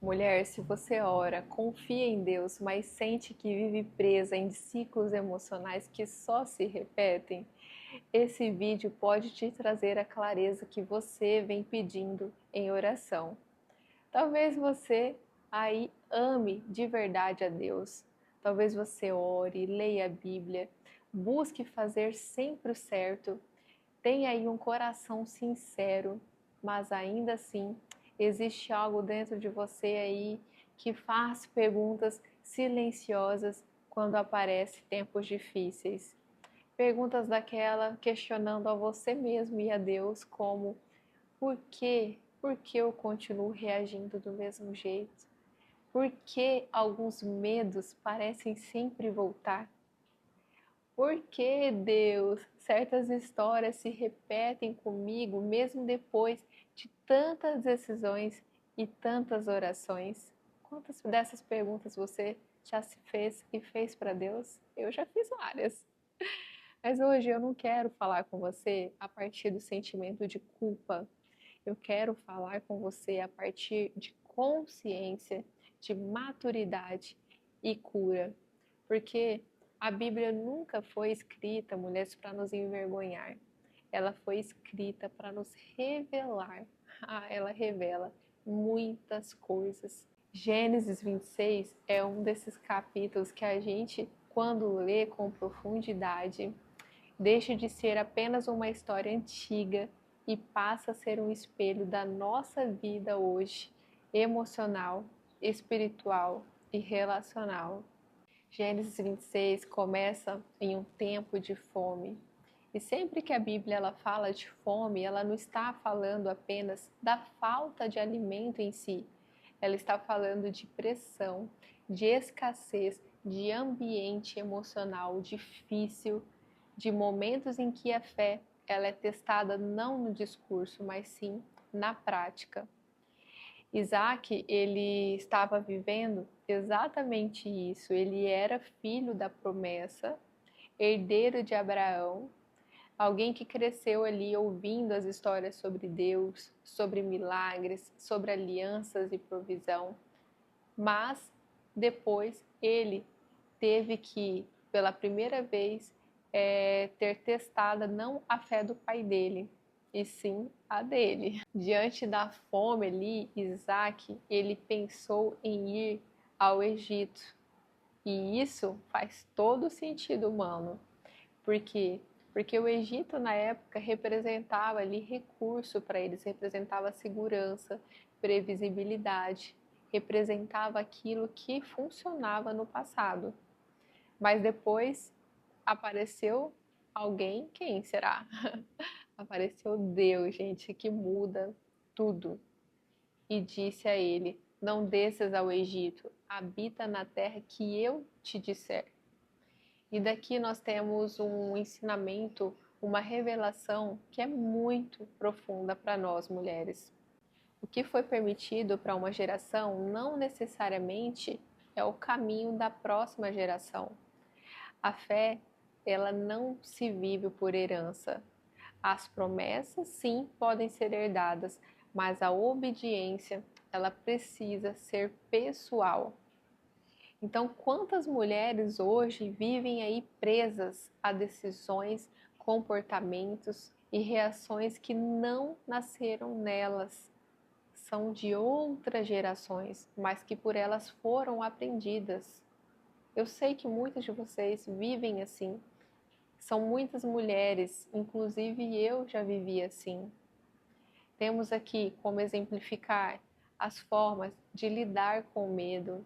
Mulher, se você ora, confia em Deus, mas sente que vive presa em ciclos emocionais que só se repetem, esse vídeo pode te trazer a clareza que você vem pedindo em oração. Talvez você aí ame de verdade a Deus. Talvez você ore, leia a Bíblia, busque fazer sempre o certo, tenha aí um coração sincero, mas ainda assim existe algo dentro de você aí que faz perguntas silenciosas quando aparecem tempos difíceis. Perguntas daquela questionando a você mesmo e a Deus como por quê? Por que eu continuo reagindo do mesmo jeito? Por que alguns medos parecem sempre voltar? Por que, Deus, certas histórias se repetem comigo mesmo depois de tantas decisões e tantas orações? Quantas dessas perguntas você já se fez e fez para Deus? Eu já fiz várias. Mas hoje eu não quero falar com você a partir do sentimento de culpa. Eu quero falar com você a partir de consciência, de maturidade e cura. Porque a Bíblia nunca foi escrita, mulheres, para nos envergonhar. Ela foi escrita para nos revelar. Ah, ela revela muitas coisas. Gênesis 26 é um desses capítulos que a gente, quando lê com profundidade, deixa de ser apenas uma história antiga e passa a ser um espelho da nossa vida hoje, emocional, espiritual e relacional. Gênesis 26 começa em um tempo de fome. E sempre que a Bíblia ela fala de fome, ela não está falando apenas da falta de alimento em si. Ela está falando de pressão, de escassez, de ambiente emocional difícil, de momentos em que a fé ela é testada não no discurso, mas sim na prática. Isaac, ele estava vivendo exatamente isso. Ele era filho da promessa, herdeiro de Abraão, alguém que cresceu ali ouvindo as histórias sobre Deus, sobre milagres, sobre alianças e provisão. Mas depois ele teve que, pela primeira vez, ter testada não a fé do pai dele, e sim a dele. Diante da fome ali, Isaac, ele pensou em ir ao Egito. E isso faz todo sentido humano. Por quê? Porque o Egito na época representava ali recurso para eles, representava segurança, previsibilidade, representava aquilo que funcionava no passado. Mas depois apareceu alguém, quem será? Apareceu Deus, gente, que muda tudo. E disse a ele: Não desças ao Egito, habita na terra que eu te disser. E daqui nós temos um ensinamento, uma revelação que é muito profunda para nós mulheres. O que foi permitido para uma geração não necessariamente é o caminho da próxima geração. A fé, ela não se vive por herança. As promessas, sim, podem ser herdadas, mas a obediência, ela precisa ser pessoal. Então, quantas mulheres hoje vivem aí presas a decisões, comportamentos e reações que não nasceram nelas, são de outras gerações, mas que por elas foram aprendidas. Eu sei que muitas de vocês vivem assim. São muitas mulheres, inclusive eu já vivi assim. Temos aqui como exemplificar as formas de lidar com o medo,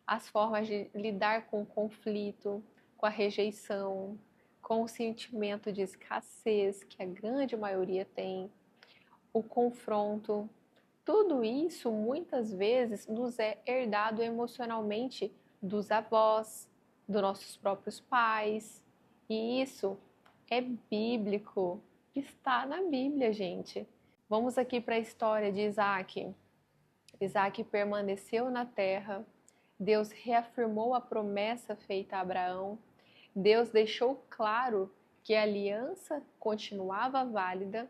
as formas de lidar com o conflito, com a rejeição, com o sentimento de escassez que a grande maioria tem, o confronto. Tudo isso muitas vezes nos é herdado emocionalmente dos avós, dos nossos próprios pais. E isso é bíblico, está na Bíblia, gente. Vamos aqui para a história de Isaac. Isaac permaneceu na terra, Deus reafirmou a promessa feita a Abraão, Deus deixou claro que a aliança continuava válida,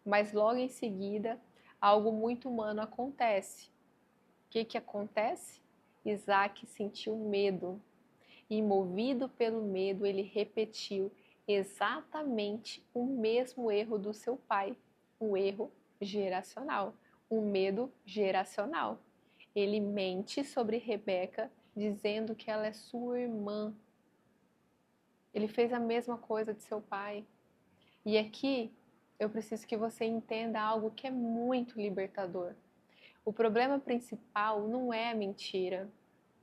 mas logo em seguida algo muito humano acontece, que acontece? Isaac sentiu medo e, movido pelo medo, ele repetiu exatamente o mesmo erro do seu pai, um erro geracional, um medo geracional. Ele mente sobre Rebeca, dizendo que ela é sua irmã. Ele fez a mesma coisa de seu pai. E aqui eu preciso que você entenda algo que é muito libertador. O problema principal não é a mentira.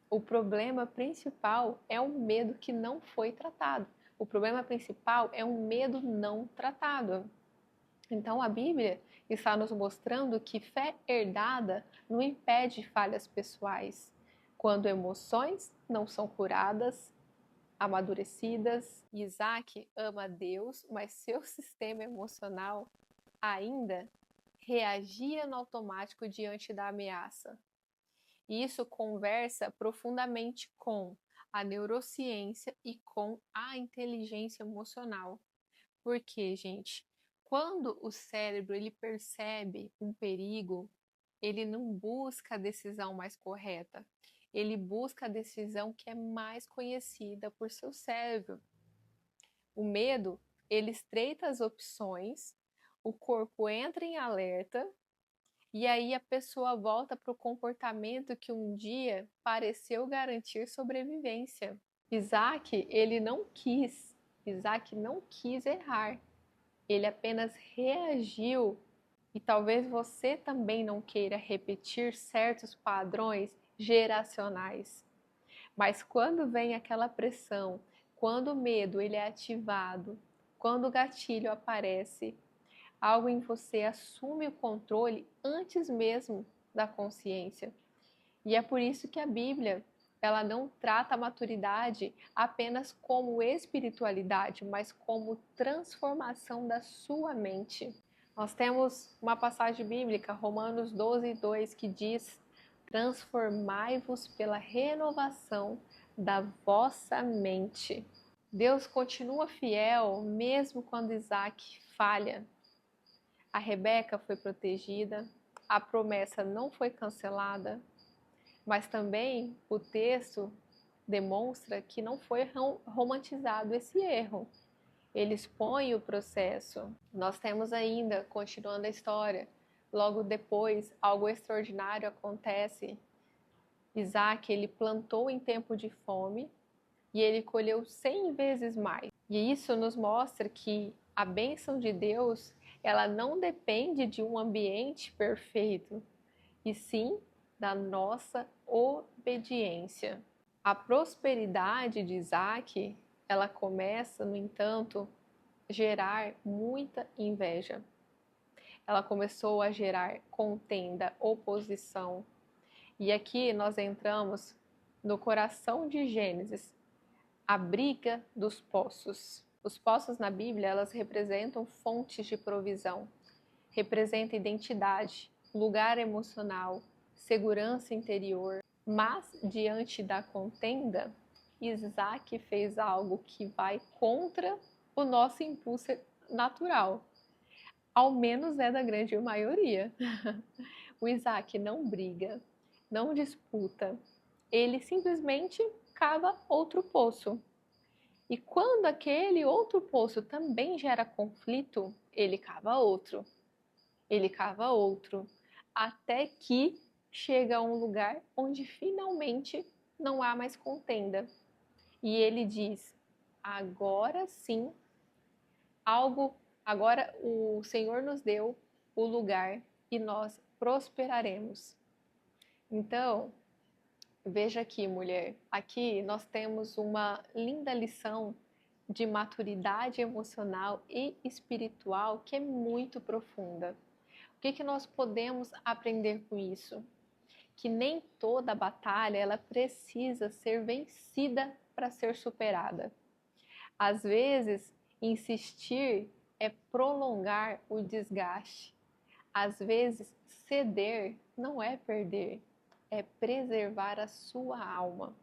O problema principal é o medo que não foi tratado. O problema principal é um medo não tratado. Então a Bíblia está nos mostrando que fé herdada não impede falhas pessoais. Quando emoções não são curadas, amadurecidas, Isaac ama Deus, mas seu sistema emocional ainda reagia no automático diante da ameaça. E isso conversa profundamente com a neurociência e com a inteligência emocional. Porque, gente, quando o cérebro ele percebe um perigo, ele não busca a decisão mais correta. Ele busca a decisão que é mais conhecida por seu cérebro. O medo, ele estreita as opções, o corpo entra em alerta e aí a pessoa volta para o comportamento que um dia pareceu garantir sobrevivência. Isaac não quis errar. Ele apenas reagiu. E talvez você também não queira repetir certos padrões geracionais. Mas quando vem aquela pressão, quando o medo ele é ativado, quando o gatilho aparece, algo em você assume o controle antes mesmo da consciência. E é por isso que a Bíblia, ela não trata a maturidade apenas como espiritualidade, mas como transformação da sua mente. Nós temos uma passagem bíblica, Romanos 12:2, que diz: transformai-vos pela renovação da vossa mente. Deus continua fiel mesmo quando Isaac falha. A Rebeca foi protegida, a promessa não foi cancelada, mas também o texto demonstra que não foi romantizado esse erro. Ele expõe o processo. Nós temos ainda, continuando a história, logo depois, algo extraordinário acontece. Isaac, ele plantou em tempo de fome e ele colheu 100 vezes mais. E isso nos mostra que a bênção de Deus, ela não depende de um ambiente perfeito, e sim da nossa obediência. A prosperidade de Isaac, ela começa, no entanto, a gerar muita inveja. Ela começou a gerar contenda, oposição. E aqui nós entramos no coração de Gênesis, a briga dos poços. Os poços na Bíblia, elas representam fontes de provisão, representam identidade, lugar emocional, segurança interior. Mas, diante da contenda, Isaac fez algo que vai contra o nosso impulso natural. Ao menos é da grande maioria. O Isaac não briga, não disputa, ele simplesmente cava outro poço. E quando aquele outro poço também gera conflito, ele cava outro, até que chega a um lugar onde finalmente não há mais contenda. E ele diz: agora sim, agora o Senhor nos deu o lugar e nós prosperaremos. Então, veja aqui, mulher, aqui nós temos uma linda lição de maturidade emocional e espiritual que é muito profunda. O que nós podemos aprender com isso? Que nem toda batalha ela precisa ser vencida para ser superada. Às vezes, insistir é prolongar o desgaste. Às vezes, ceder não é perder, é preservar a sua alma.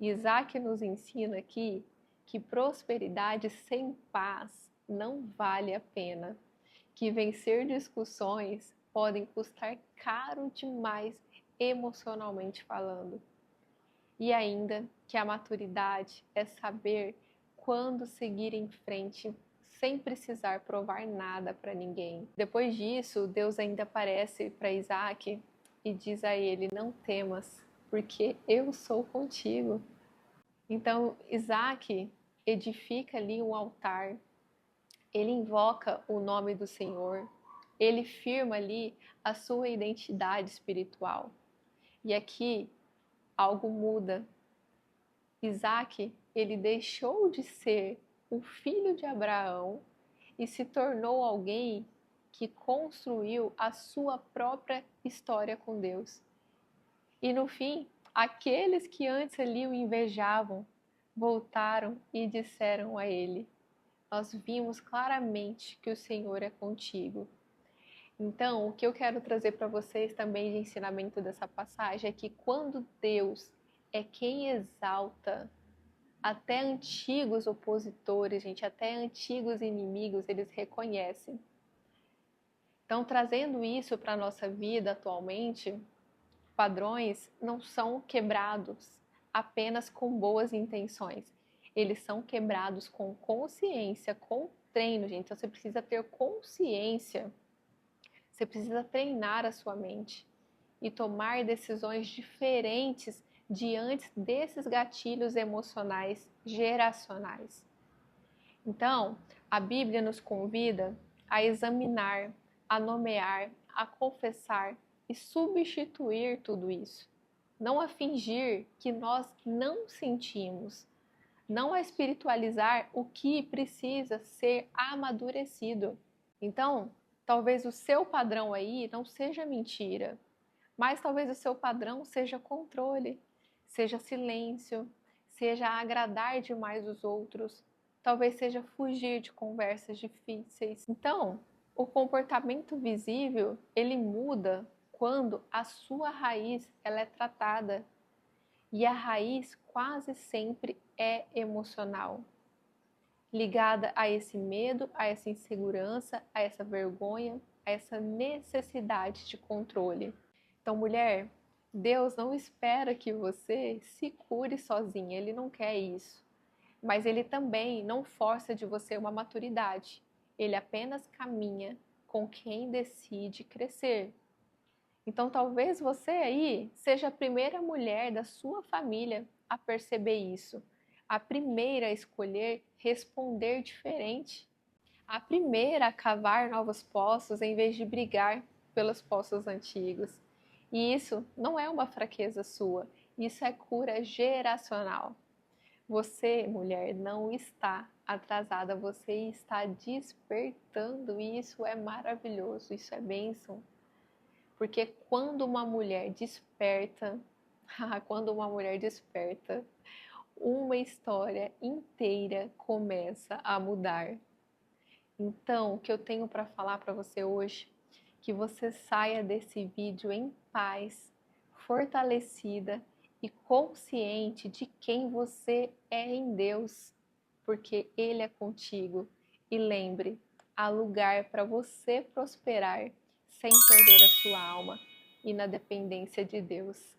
Isaac nos ensina aqui que prosperidade sem paz não vale a pena, que vencer discussões podem custar caro demais emocionalmente falando. E ainda que a maturidade é saber quando seguir em frente sem precisar provar nada para ninguém. Depois disso, Deus ainda aparece para Isaac e diz a ele: não temas, porque eu sou contigo. Então, Isaac edifica ali um altar, ele invoca o nome do Senhor, ele firma ali a sua identidade espiritual. E aqui algo muda. Isaac, ele deixou de ser o filho de Abraão e se tornou alguém que construiu a sua própria história com Deus. E no fim, aqueles que antes ali o invejavam, voltaram e disseram a ele: nós vimos claramente que o Senhor é contigo. Então, o que eu quero trazer para vocês também de ensinamento dessa passagem é que quando Deus é quem exalta, até antigos opositores, gente, até antigos inimigos, eles reconhecem. Então, trazendo isso para a nossa vida atualmente, padrões não são quebrados apenas com boas intenções. Eles são quebrados com consciência, com treino, gente. Então, você precisa ter consciência. Você precisa treinar a sua mente e tomar decisões diferentes diante desses gatilhos emocionais geracionais. Então, a Bíblia nos convida a examinar, a nomear, a confessar e substituir tudo isso. Não a fingir que nós não sentimos, não a espiritualizar o que precisa ser amadurecido. Então, talvez o seu padrão aí não seja mentira, mas talvez o seu padrão seja controle, seja silêncio, seja agradar demais os outros, talvez seja fugir de conversas difíceis. Então, o comportamento visível, ele muda quando a sua raiz ela é tratada. E a raiz quase sempre é emocional, ligada a esse medo, a essa insegurança, a essa vergonha, a essa necessidade de controle. Então, mulher, Deus não espera que você se cure sozinha, Ele não quer isso. Mas Ele também não força de você uma maturidade. Ele apenas caminha com quem decide crescer. Então, talvez você aí seja a primeira mulher da sua família a perceber isso. A primeira a escolher responder diferente. A primeira a cavar novos poços em vez de brigar pelos poços antigos. E isso não é uma fraqueza sua, isso é cura geracional. Você, mulher, não está atrasada, você está despertando e isso é maravilhoso, isso é bênção. Porque quando uma mulher desperta, uma história inteira começa a mudar. Então, o que eu tenho para falar para você hoje, que você saia desse vídeo em paz, fortalecida e consciente de quem você é em Deus, porque Ele é contigo. E lembre, há lugar para você prosperar sem perder a sua alma e na dependência de Deus.